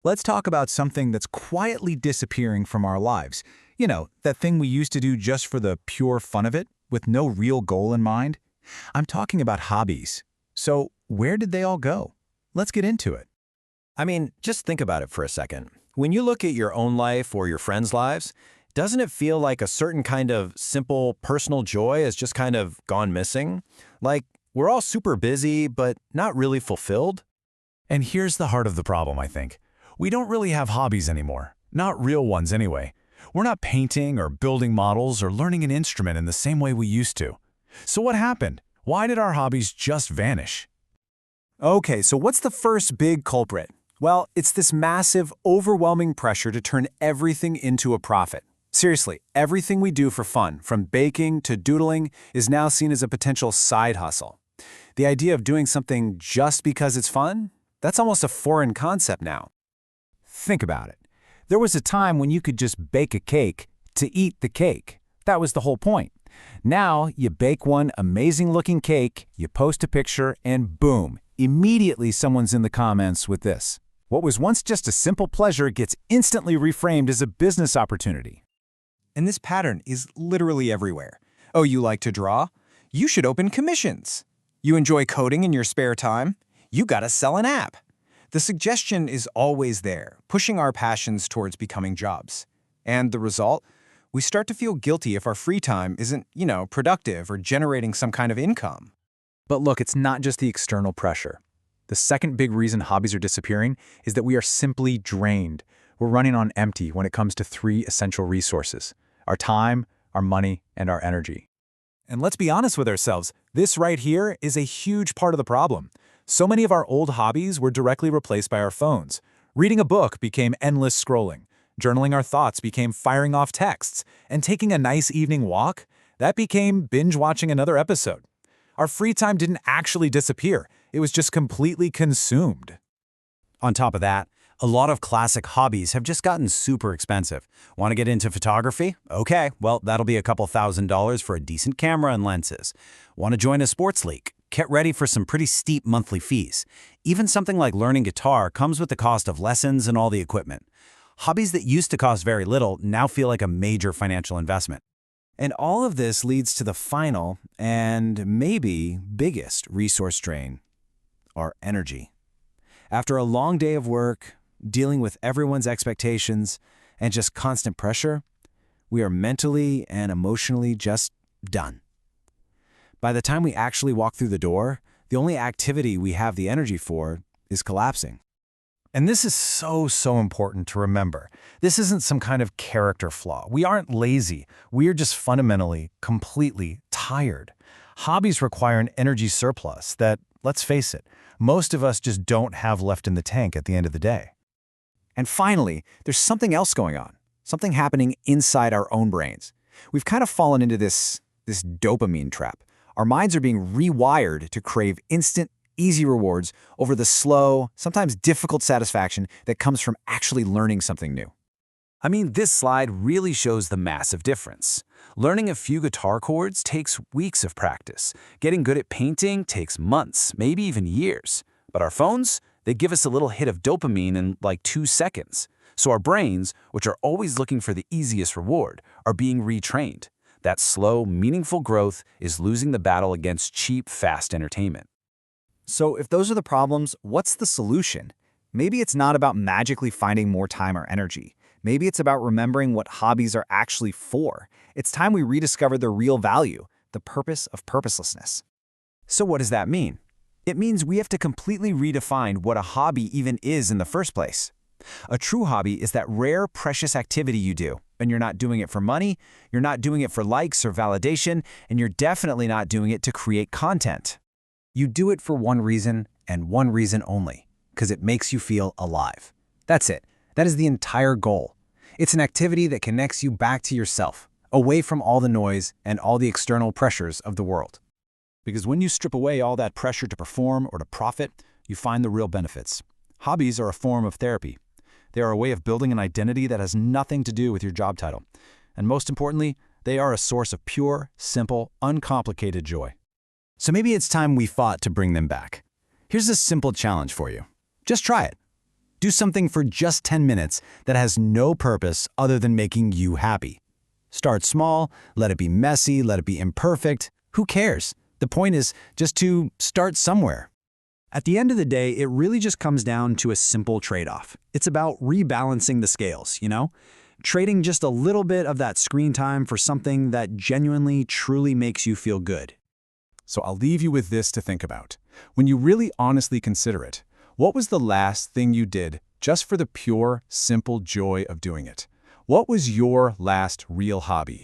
Let's talk about something that's quietly disappearing from our lives. You know, that thing we used to do just for the pure fun of it, with no real goal in mind. I'm talking about hobbies. So, where did they all go? Let's get into it. I mean, just think about it for a second. When you look at your own life or your friends' lives, doesn't it feel like a certain kind of simple personal joy has just kind of gone missing? Like, we're all super busy, but not really fulfilled? And here's the heart of the problem, I think. We don't really have hobbies anymore. Not real ones, anyway. We're not painting or building models or learning an instrument in the same way we used to. So what happened? Why did our hobbies just vanish? Okay, so what's the first big culprit? Well, it's this massive, overwhelming pressure to turn everything into a profit. Seriously, everything we do for fun, from baking to doodling, is now seen as a potential side hustle. The idea of doing something just because it's fun? That's almost a foreign concept now. Think about it. There was a time when you could just bake a cake to eat the cake. That was the whole point. Now, you bake one amazing-looking cake, you post a picture, and boom, immediately someone's in the comments with this. What was once just a simple pleasure gets instantly reframed as a business opportunity. And this pattern is literally everywhere. Oh, you like to draw? You should open commissions. You enjoy coding in your spare time? You gotta sell an app. The suggestion is always there, pushing our passions towards becoming jobs. And the result? We start to feel guilty if our free time isn't, productive or generating some kind of income. But look, it's not just the external pressure. The second big reason hobbies are disappearing is that we are simply drained. We're running on empty when it comes to three essential resources: our time, our money, and our energy. And let's be honest with ourselves, this right here is a huge part of the problem. So many of our old hobbies were directly replaced by our phones. Reading a book became endless scrolling. Journaling our thoughts became firing off texts. And taking a nice evening walk, that became binge-watching another episode. Our free time didn't actually disappear. It was just completely consumed. On top of that, a lot of classic hobbies have just gotten super expensive. Want to get into photography? Okay, well, that'll be a couple $1,000s for a decent camera and lenses. Want to join a sports league? Get ready for some pretty steep monthly fees. Even something like learning guitar comes with the cost of lessons and all the equipment. Hobbies that used to cost very little now feel like a major financial investment. And all of this leads to the final and maybe biggest resource drain: our energy. After a long day of work, dealing with everyone's expectations, and just constant pressure, we are mentally and emotionally just done. By the time we actually walk through the door, the only activity we have the energy for is collapsing. And this is so important to remember. This isn't some kind of character flaw. We aren't lazy. We are just fundamentally, completely tired. Hobbies require an energy surplus that, let's face it, most of us just don't have left in the tank at the end of the day. And finally, there's something else going on, something happening inside our own brains. We've kind of fallen into this dopamine trap. Our minds are being rewired to crave instant, easy rewards over the slow, sometimes difficult satisfaction that comes from actually learning something new. I mean, this slide really shows the massive difference. Learning a few guitar chords takes weeks of practice. Getting good at painting takes months, maybe even years. But our phones, they give us a little hit of dopamine in like 2 seconds. So our brains, which are always looking for the easiest reward, are being retrained. That slow, meaningful growth is losing the battle against cheap, fast entertainment. So if those are the problems, what's the solution? Maybe it's not about magically finding more time or energy. Maybe it's about remembering what hobbies are actually for. It's time we rediscover their real value, the purpose of purposelessness. So what does that mean? It means we have to completely redefine what a hobby even is in the first place. A true hobby is that rare, precious activity you do, and you're not doing it for money, you're not doing it for likes or validation, and you're definitely not doing it to create content. You do it for one reason and one reason only, because it makes you feel alive. That's it. That is the entire goal. It's an activity that connects you back to yourself, away from all the noise and all the external pressures of the world. Because when you strip away all that pressure to perform or to profit, you find the real benefits. Hobbies are a form of therapy. They are a way of building an identity that has nothing to do with your job title. And most importantly, they are a source of pure, simple, uncomplicated joy. So maybe it's time we fought to bring them back. Here's a simple challenge for you. Just try it. Do something for just 10 minutes that has no purpose other than making you happy. Start small, let it be messy, let it be imperfect. Who cares? The point is just to start somewhere. At the end of the day, it really just comes down to a simple trade-off. It's about rebalancing the scales, you know? Trading just a little bit of that screen time for something that genuinely, truly makes you feel good. So I'll leave you with this to think about. When you really honestly consider it, what was the last thing you did just for the pure, simple joy of doing it? What was your last real hobby?